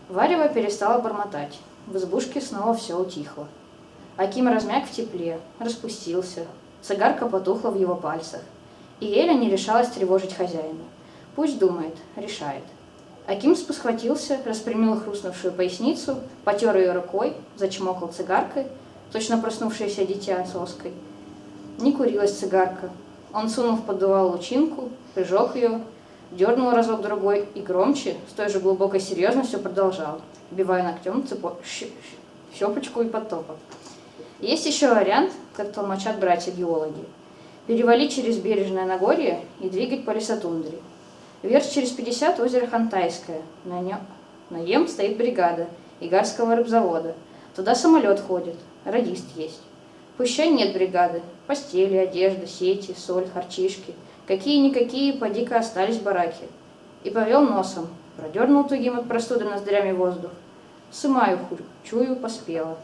Варева перестала бормотать. В избушке снова все утихло. Аким размяк в тепле, распустился. Цигарка потухла в его пальцах. И Эля не решалась тревожить хозяина. Пусть думает, решает. Аким спохватился, распрямил хрустнувшую поясницу, потер ее рукой, зачмокал цигаркой, точно проснувшееся дитя соской. Не курилась цигарка. Он сунул в поддувало лучинку, прижег ее, дернул разок-другой и громче, с той же глубокой серьезностью продолжал, вбивая ногтем щепочку и подтопок. Есть еще вариант, как толмачат братья-геологи. Перевалить через Бережное Нагорье и двигать по лесотундре. Верст через 50 озеро Хантайское. На нем стоит бригада Игарского рыбзавода. Туда самолет ходит, радист есть. Пущай нет бригады. Постели, одежда, сети, соль, харчишки. Какие-никакие, поди-ка остались бараки. И повел носом, продернул тугим от простуды ноздрями воздух. Сымаю, чую, поспела.